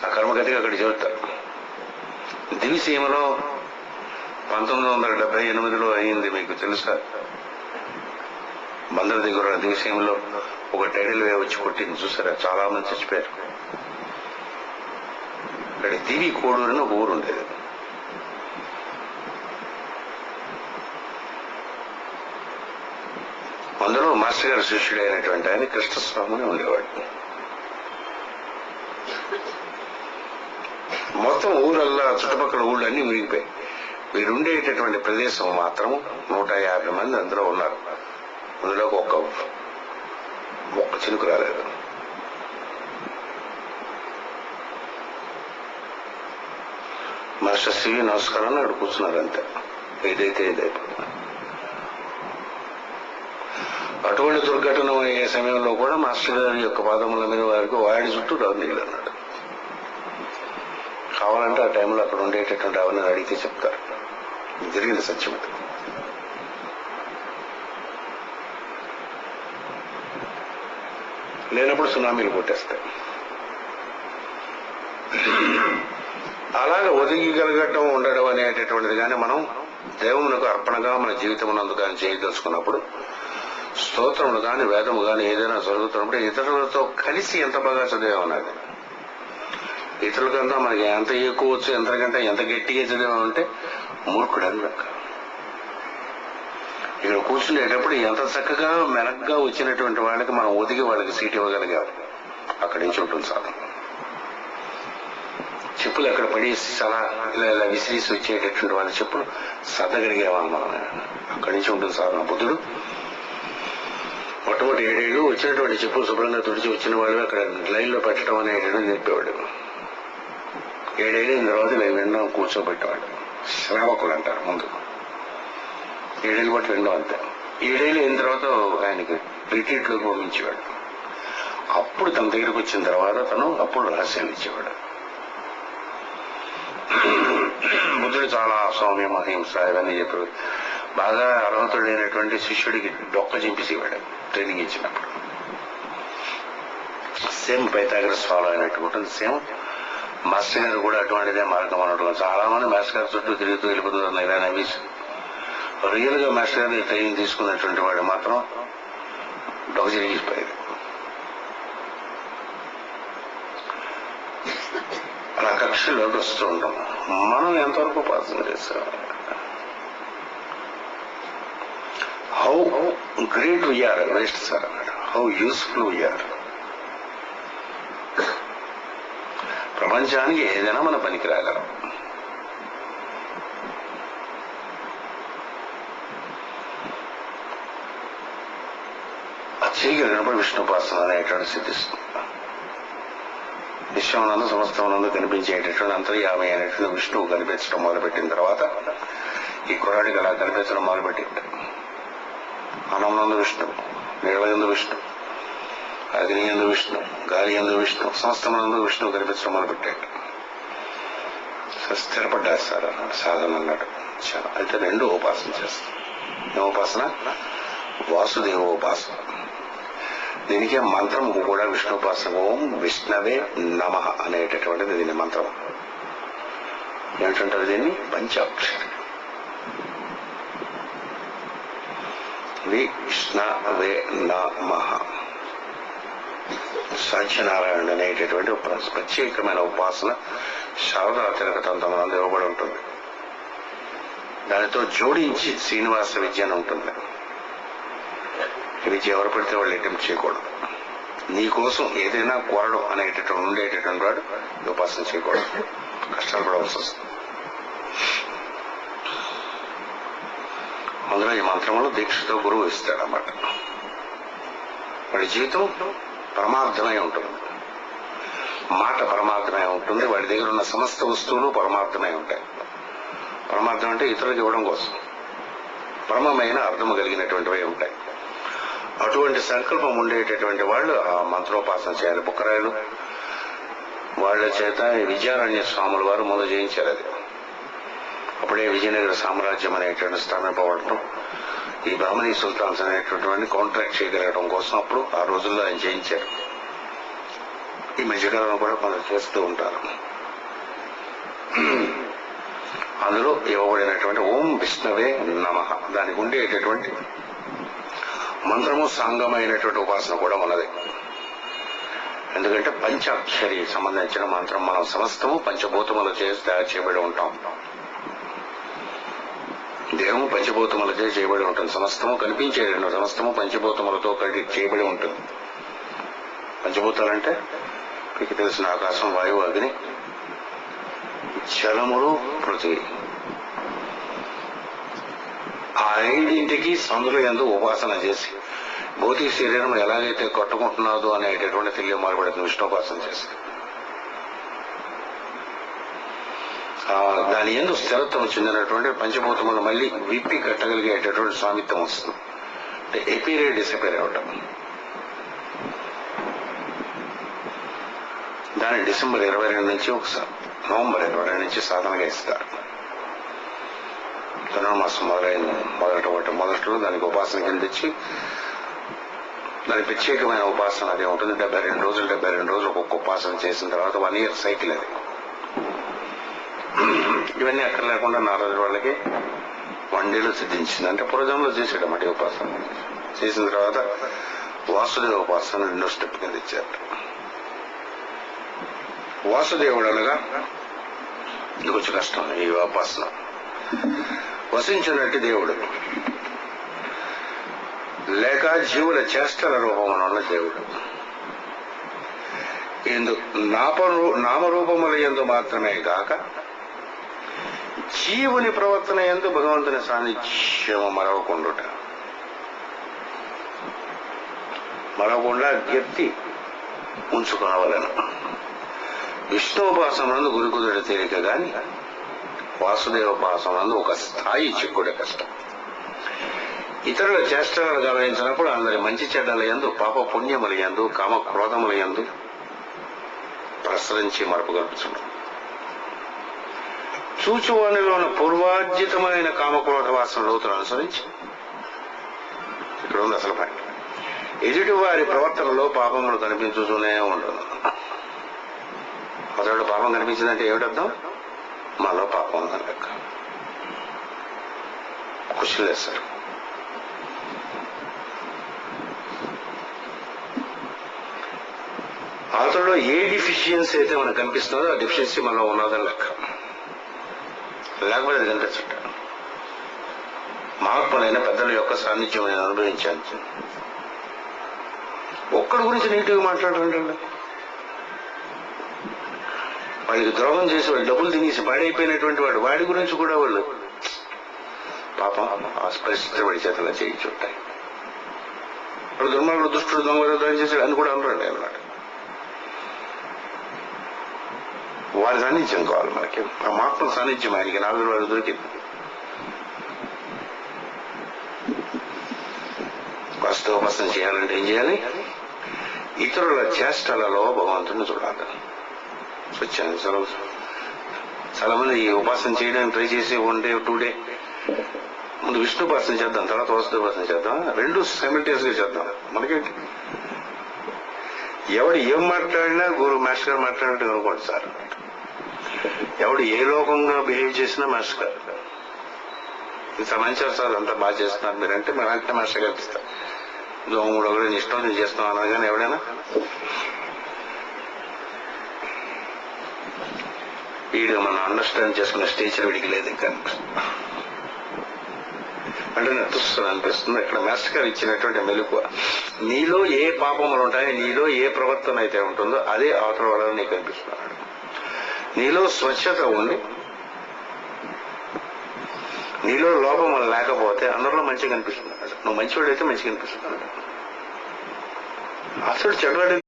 ఆ కర్మగతిగా అక్కడ చేరుతారు. దివిసీమలో 1978లో అయింది, మీకు తెలుసా? బందర్ దగ్గర దివిసీమలో ఒక టైడల్ వే వచ్చి కొట్టింది, చూసారా? చాలా మంది చచ్చిపోయారు. ఇక్కడ దివి కోడూరు అని ఒక ఊరు ఉండేది. అందులో మాస్టర్ గారి శిష్యుడు అయినటువంటి ఆయన కృష్ణస్వామిని ఉండేవాడు. మొత్తం ఊరల్లా చుట్టుపక్కల ఊళ్ళన్నీ మునిగిపోయాయి. వీరుండేటటువంటి ప్రదేశం మాత్రం 150 మంది అందులో ఉన్నారు. అందులో ఒక్క చినుకు రాలేదు. మాస్టర్ సివి నమస్కారం అక్కడ కూర్చున్నారు అంతే. ఏదైతే అటువంటి దుర్ఘటన అయ్యే సమయంలో కూడా మాస్టర్ గారి యొక్క పాదముల మీద వారికి వాడి చుట్టూ రాదు నీళ్ళు అన్నాడు. కావాలంటే ఆ టైంలో అక్కడ ఉండేటటువంటి అవన్నీ అడిగితే చెప్తారు, జరిగింది సత్యం. లేనప్పుడు సునామీలు కొట్టేస్తాయి. అలాగే ఒదిగగలగటం ఉండడం అనేటటువంటిది కానీ మనం దేవునికి అర్పణగా మన జీవితమునందు కానీ చేయదలుచుకున్నప్పుడు, స్తోత్రములు కానీ వేదము కానీ ఏదైనా చదువుతున్నప్పుడు ఇతరులతో కలిసి ఎంత బాగా చదివామన్నది. ఇతరులకంతా మనకి ఎంత ఎక్కువ వచ్చు, ఎంతకంటే ఎంత గట్టిగా చదివామంటే మూర్ఖుడు అని లెక్క. ఇక్కడ కూర్చునేటప్పుడు ఎంత చక్కగా మెలగ్గా వచ్చినటువంటి వాళ్ళకి మనం ఒదిగి వాళ్ళకి సీట్ ఇవ్వగలిగాం. అక్కడి నుంచి ఉంటుంది సాధన. చెప్పులు అక్కడ పడేసి చాలా ఇలా విసిరీసి వచ్చేటటువంటి వాళ్ళ చెప్పులు సర్దగలిగేవాళ్ళం మనం. అక్కడి నుంచి ఉంటుంది సాధన. బుద్ధుడు మొట్టమొదటి 7 ఏళ్ళు వచ్చినటువంటి చెప్పులు శుభ్రంగా తుడిచి వచ్చిన వాళ్ళు అక్కడ లైన్లో పెట్టడం అనేటువంటి నేర్పేవాడు. 7 ఏళ్ళ తర్వాత ఇలా వినడం కూర్చోబెట్టేవాడు. శ్రావకులు అంటారు ముందు. 7 ఏళ్ళు బట్టి వినడం అంతే. 7 ఏళ్ళు అయిన తర్వాత ఆయనకి రిట్రీట్లోకి పంపించేవాడు. అప్పుడు తన దగ్గరికి వచ్చిన తర్వాత తను అప్పుడు రహస్యాలు ఇచ్చేవాడు. బుద్ధుడు చాలా సౌమ్యం, అహింస ఇవన్నీ చెప్పాడు. బాగా అర్హతుడైనటువంటి శిష్యుడికి డొక్క చింపేసేవాడు ట్రైనింగ్ ఇచ్చినప్పుడు. సేమ్ పైథాగరస్ ఫాలో అయినట్టు ఉంటుంది. సేమ్ మాస్టర్ గారు కూడా అటువంటిదే మార్గం అనడం. చాలా మంది మాస్టర్ గారి చుట్టూ తిరుగుతూ వెళ్ళిపోతున్నారు ఇలా నవ్వేసి. రియల్ గా మాస్టర్ గారి ట్రైనింగ్ తీసుకున్నటువంటి వాడు మాత్రం డొక్క చిరిగిపోయాడు. అలా కక్షలోకి వస్తూ ఉంటాం. మనం ఎంతవరకు ఉపాసన చేస్తాం? How great we are waste sir అన్నాడు. How useful we are. ప్రపంచానికి ఏదైనా మన పనికి రాగలం. అది చేయగలిగినప్పుడు విష్ణుపాసన అనేటువంటి సిద్ధిస్తుంది. విశ్వమునందు సమస్తమునందు కనిపించేటటువంటి అంతర్యామి అయినటువంటి విష్ణువు కనిపించడం మొదలుపెట్టిన తర్వాత ఈ కుర్రాడికి అలా కనిపించడం మొదలుపెట్టింది. అన్నమునందు విష్ణు, నీళ్ళయందు విష్ణు, అగ్ని యందు విష్ణు, గాలి యందు విష్ణు, సమస్తమునందు విష్ణువు కనిపించడం మొదలుపెట్టాడు. స్థిరపడ్డా సార్ అన్నాడు. సాధన అన్నాడు. అయితే 2 ఉపాసన చేస్తాం. ఏం ఉపాసన? వాసుదేవోపాసన. దీనికే మంత్రం కూడా విష్ణుపాసన. ఓం విష్ణవే నమః అనేటటువంటిది దీని మంత్రం. ఏమిటంటారు దీన్ని? పంచాక్షరి. విష్ణవే నమః. సత్యనారాయణ అనేటటువంటి ప్రత్యేకమైన ఉపాసన శారదా తిలక తంత్రమునందు ఇవ్వబడి ఉంటుంది. దానితో జోడించి శ్రీనివాస విద్య అని ఉంటుంది. విద్య ఎవరు పడితే వాళ్ళు అటెంప్ట్ చేయకూడదు. నీ కోసం ఏదైనా కోరడం అనేటటువంటి ఉండేటటువంటి వాడు ఉపాసన చేయకూడదు. కష్టాలు పడవలసి వస్తుంది. అందులో ఈ మంత్రంలో దీక్షతో గురువు ఇస్తాడన్నమాట. వాడి జీవితం పరమార్థమై ఉంటుంది. మాట పరమార్థమై ఉంటుంది. వాడి దగ్గర ఉన్న సమస్త వస్తువులు పరమార్థమై ఉంటాయి. పరమార్థం అంటే ఇతరులకు ఇవ్వడం కోసం పరమమైన అర్థము కలిగినటువంటివి ఉంటాయి. అటువంటి సంకల్పం ఉండేటటువంటి వాళ్ళు ఆ మంత్రోపాసన చేయాలి. బుక్కరాయలు వాళ్ళ చేత విజయారణ్య స్వాముల వారు మొదలు చేయించారు. అది అప్పుడే విజయనగర సామ్రాజ్యం అనేటువంటి స్థాపింపబడటం, ఈ బ్రాహ్మణీ సుల్తాన్స్ అనేటటువంటి కాంట్రాక్ట్ చేయగలగడం కోసం అప్పుడు ఆ రోజుల్లో ఆయన చేయించారు. ఈ మధ్యకాలంలో కూడా కొందరు చేస్తూ ఉంటారు. అందులో ఇవ్వబడినటువంటి ఓం విష్ణవే నమః దానికి ఉండేటటువంటి మంత్రము సాంగమైనటువంటి ఉపాసన కూడా ఉన్నది. ఎందుకంటే పంచాక్షరి సంబంధించిన మంత్రం మనం సమస్తము పంచభూతములు చేసి తయారు చేయబడి ఉంటాం. దేహము పంచభూతములు చేసి చేయబడి ఉంటుంది. సమస్తము కనిపించే సమస్తము పంచభూతములతో కలిగి చేయబడి ఉంటుంది. పంచభూతాలంటే మీకు తెలిసిన ఆకాశం, వాయువు, అగ్ని, జలములు, పృథివీ. ఆ ఐదింటికి సందుల యందు ఉపాసన చేసి భౌతిక శరీరం ఎలాగైతే కట్టుకుంటున్నదో అనేటటువంటి తెలియ మార్పడుతుంది విష్ణుపాసన చేసి. దాని యందు స్థిరత్వం చెందినటువంటి పంచభూతములు మళ్ళీ విప్పి కట్టగలిగేటటువంటి స్వామిత్వం వస్తుంది. ఎపీరియడ్ డిసపేర్ అవటం. దాన్ని డిసెంబర్ 22 నుంచి ఒకసారి నవంబర్ 22 నుంచి సాధనగా ఇస్తారు. ధనుర్మాసం మొదట్లో దానికి ఉపాసన కింద ఇచ్చి దానికి ప్రత్యేకమైన ఉపాసన అదే ఉంటుంది. 72 రోజులు ఒక్కొక్క ఉపాసన చేసిన తర్వాత 1 year సైకిల్ అది. ఇవన్నీ అక్కడ లేకుండా నారదు వాళ్ళకి 1 day సిద్ధించింది. అంటే పూర్వజంలో చేసాడు అన్నమాట ఉపాసన. చేసిన తర్వాత వాసుదేవ ఉపాసన 2వ స్టెప్ కింద ఇచ్చారు. వాసుదేవుడు అనగా ఇది కొంచెం కష్టం. ఈ ఉపాసన వసించినట్టు దేవుడు లేక జీవుల చేష్టల రూపమున దేవుడు నామరూపముల యందు మాత్రమే కాక జీవుని ప్రవర్తన యందు భగవంతుని సాన్నిధ్యము మరవకుండా గెత్తి ఉంచుకోవాలను. విష్ణుపాసనందు గురుకుదుడి తేలిక గాని వాసుదేవోపాసనందు ఒక స్థాయి చిక్కుడే కష్టం. ఇతరుల చేష్టలను గమనించినప్పుడు అందరి మంచి చెడ్డల యందు, పాప పుణ్యముల యందు, కామ క్రోధముల యందు ప్రసరించి మరపుగలుపుచుండు. చూచువానిలోని పూర్వార్జితమైన కామక్రోధ వాసన లోతులను అనుసరించి ఇక్కడ ఉంది అసలు పాయింట్. ఎదుటి వారి ప్రవర్తనలో పాపములు కనిపించుతూనే ఉండదు. అతడు పాపం కనిపించిందంటే ఏమిటర్థం? మాలో పాపం ఉందని లెక్క. క్వశ్చన్ వేస్తారు. అతడిలో ఏ డిఫిషియన్సీ అయితే మనకు కనిపిస్తుందో ఆ డిఫిషియన్సీ మనలో ఉన్నదని లెక్క. లేకపోతే అది కనిపించట. మహాత్ములైన పెద్దల యొక్క సాన్నిధ్యం నేను అనుభవించాను. ఒక్కడి గురించి నీట్గా మాట్లాడండి. వాడికి ద్రోహం చేసి వాడు డబ్బులు తినేసి పాడైపోయినటువంటి వాడి గురించి కూడా వాళ్ళు పాపం ఆ పరిస్థితి వాడి చేతలా చేయించుంటాయి. వాడు దుర్మార్గుడు, దుష్టుడు, దొంగ చేశాడు అని కూడా అనరండి అన్నమాట. వారి సాన్నిధ్యం కావాలి మనకి. ఆ మహాత్మ సాన్నిధ్యం ఆయనకి 4 రోజులు దొరికింది. వాస్తవోపాసన చేయాలంటే ఏం చేయాలి? ఇతరుల చేష్టలలో భగవంతుడిని చూడాలి. వచ్చాను చాలా మంది ఈ ఉపాసన చేయడానికి ట్రై చేసి 1 day 2 day ముందు విష్ణు ఉపాసన చేద్దాం, తర్వాత వాసుదేవోపాసన చేద్దాం, 2 సైమిల్టేనియస్ గా చేద్దాం. మనకేంటి? ఎవడు ఏం మాట్లాడినా గురు మాస్టర్ గారు మాట్లాడినట్టు అనుకోండి సార్. ఎవడు ఏ లోకంగా బిహేవ్ చేసినా మాస్టర్ గారు ఇంత మంచివారు సార్, అంతా బాగా చేస్తున్నారు మీరంటే మేము వెంటనే మాస్టర్ గారు ఇస్తాం. 2 ఒకటి ఇష్టం నేను చేస్తాం అనగానే ఎవడైనా వీడు మనం అండర్స్టాండ్ చేసుకునే స్టేచర్ వీడికి లేదు ఇంకా అంటే నేను తుస్సుని అనిపిస్తుంది. ఇక్కడ మాస్టర్ గారు ఇచ్చినటువంటి మెలకువ, నీలో ఏ పాపములు ఉంటాయో, నీలో ఏ ప్రవర్తన అయితే ఉంటుందో అదే అవతల వాళ్ళని నీకు అనిపిస్తున్నాడు. నీలో స్వచ్ఛత ఉండి నీలో లోపములు లేకపోతే అందరిలో మంచిగా కనిపిస్తున్నాడు. నువ్వు మంచివాడైతే మంచిగా కనిపిస్తున్నాడు. అసలు చెడ్డవాడైతే